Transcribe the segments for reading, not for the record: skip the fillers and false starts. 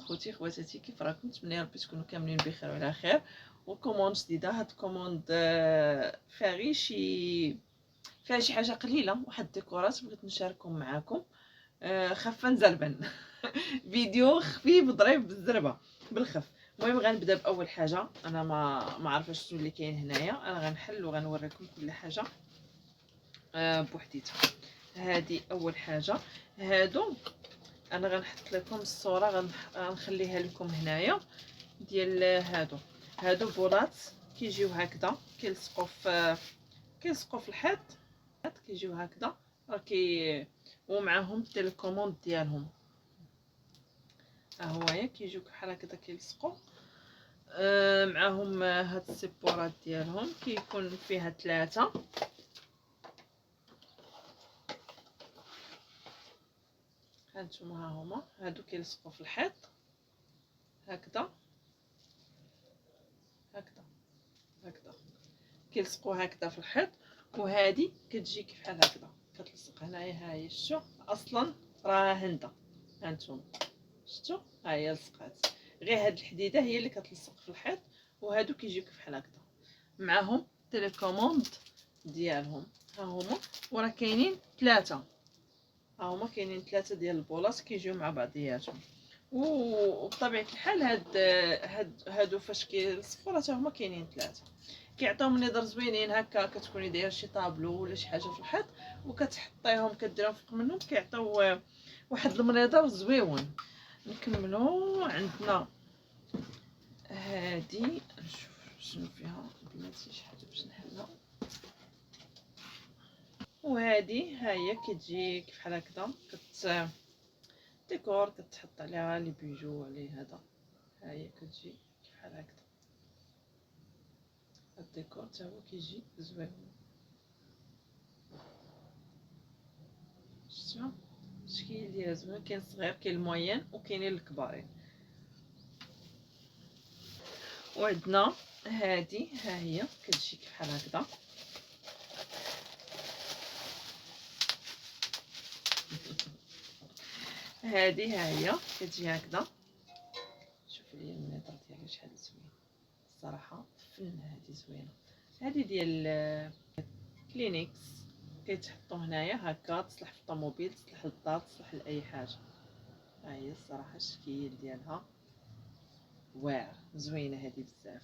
خوتي خواتاتي، كيف راكم؟ نتمنى ربي تكونوا كاملين بخير وعلى خير. وكوموند جديده، هاد كوموند فيها غير شي حاجه قليله، واحد الديكورات بغيت نشاركهم معاكم. خفا نزربن فيديو خفيف ضريب بالزربه بالخف. المهم غنبدا باول حاجه. انا ما عارفاش شنو اللي كاين هنايا، انا غنحل وغنوريكم كل حاجه بوحديتها. هذه اول حاجه. هادو انا غنحط لكم الصوره، غنخليها لكم هنايا ديال هادو بولات كيجيو هكذا، كيلصقوا في الحيط، كيجيو هكذا راكي، ومعاهم التيليكوموند ديالهم. ها هويا كيجيو بحال هكذا كيلصقوا. معاهم هاد السيبورات ديالهم، كيكون فيها 3. هانتوما ها هما، هادو كيلصقوا في الحيط هكذا هكذا هكذا، كيلصقوا هكذا في الحيط. وهذه كتجي بحال هكذا كتلصق هنايا. ها هي شتو اصلا راه هندا، هانتوما شتو ها هي لصقات. غير هاد الحديده هي اللي كتلصق في الحيط، وهادو كيجيوك بحال هكذا معاهم تيليكوموند ديالهم. ها هما، وراه كاينين 3. ها هما كاينين 3 ديال البولات كيجيو مع بعضياتهم. وبطبيعه الحال هادو فاش كيلصقوا راه هما كاينين 3، كيعطيو منظر زوينين هكا. كتكوني دايره شي طابلو ولا شي حاجه في الحيط وكتحطيهم كديرهم فوق منهم، كيعطيو واحد المنظر زويون. نكملو عندنا هادي، نشوف شنو فيها بلاتي شي حاجه باش نحلها. وهادي ها هي كتجي بحال هكذا، ديكور كتحط عليها لي بيجو عليه هذا. ها هي كتجي بحال هكذا، الديكور حتى هو كيجي زوين. شفتوا الشكل ديالها زوين، كاين صغير كاين الموين وكاينين الكبارين. وعندنا هادي ها هي كتجي بحال هكذا. هادي ها هي كتجي هكذا. شوفوا لي المنظر ديالها شحال زوين الصراحه، فن. هادي زوينه، هادي ديال كلينيكس، كيتحطوا هنايا هكا، تصلح في الطوموبيل، تصلح للدار، تصلح لاي حاجه. ها هي الصراحه الشكل ديالها واعر، زوينه هادي بزاف،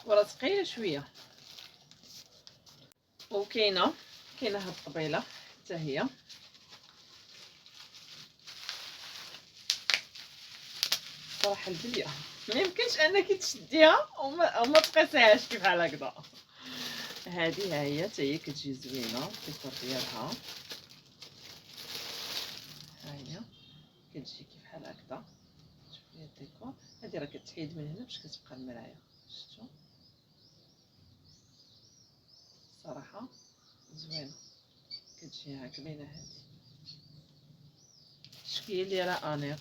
وراه ثقيله شويه. وكاينه هاد الطبيله حتى هي، صراحه البليه ما يمكنش انك تشديها وما تقيسيهاش كيف بحال هكذا. هذه ها هي حتى هي كتجي زوينه الديكور ديالها. ها هي كتجي كيف بحال هكذا. شوفي الديكور، هذه راه كتحيد من هنا باش كتبقى المرايه. شفتوا صراحه زوينه، كتجي هكا بين هادي الشكل ديالها انيق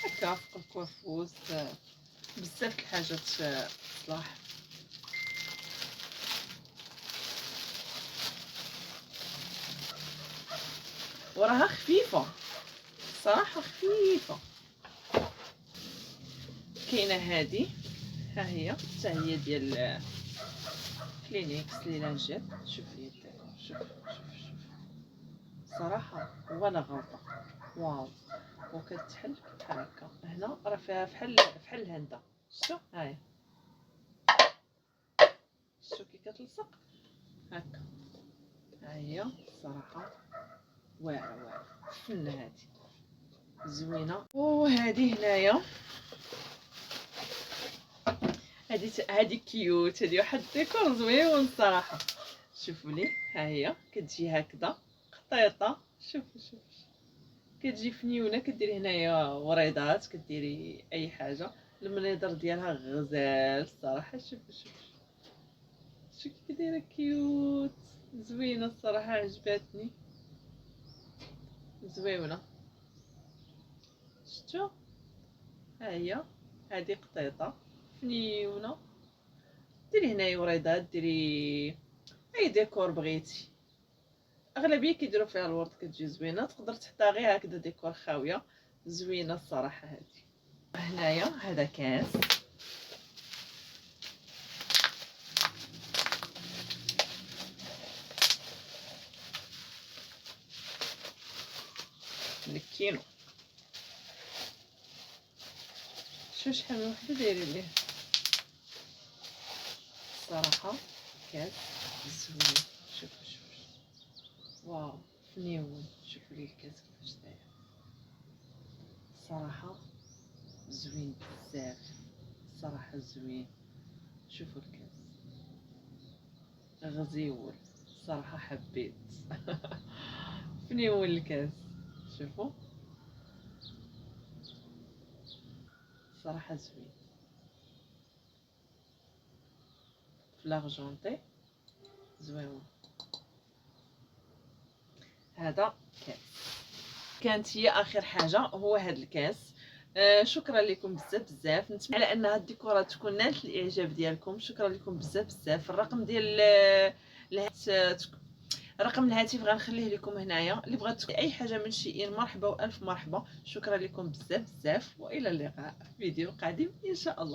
هكا فوق الكوافوز. بزاف الحاجات تصلاح. وراها خفيفه صراحه، خفيفه. كاينه هذه ها هي حتى هي ديال كلينيكس ليلانجيت. شوف لي الديكور، شوف صراحه ولا غلطه. واو، وكتحل بحال هكا. هنا راه فيها بحال الهنده. شتو ها هي، شتو كي كتلصق هكا. ها هي الصراحه واعره فن، هادي زوينه. وهذه هنايا هادي كيوت، هادي واحد الديكور زويون الصراحه. شوفوا لي ها هي كتجي هكذا خطيطه. شوفوا كتجي فنيونه، كديري هنايا وريضات، كديري اي حاجه. المنظر ديالها غزال الصراحه. شوفوا كي دايره كيوت، زوينه الصراحه، عجباتني زويونه. شفتوا ها هي هذه قطيطه فنيونه، ديري هنايا وريضات، ديري اي ديكور بغيتي. اغلبيه كيديروا فيها الورد، كتجي زوينه. تقدر تحطها غير هكذا ديكور خاويه، زوينه الصراحه. هذه هنايا هذا كاس من الكيلو. شوف شحال من وحده دايرين ليه الصراحه. كاس زوين. شوفوا واو فنيون. شوفوا لي الكاس كيفاش داير صراحه، زوين بزاف صراحه، زوين. شوفوا الكاس غزيول صراحه، حبيت. فنيون الكاس. شوفوا صراحه زوين في لارجونتي، زوين. هذا كاس. كانت هي اخر حاجه هو هذا الكاس. شكرا لكم بزاف بزاف. نتمنى على ان هاد الديكورات تكون نالت الاعجاب ديالكم. شكرا لكم بزاف بزاف. الرقم ديال رقم الهاتف غنخليه لكم هنايا. اللي بغات اي حاجه من شيئين مرحبا والف مرحبا. شكرا لكم بزاف بزاف، والى اللقاء في فيديو قادم ان شاء الله.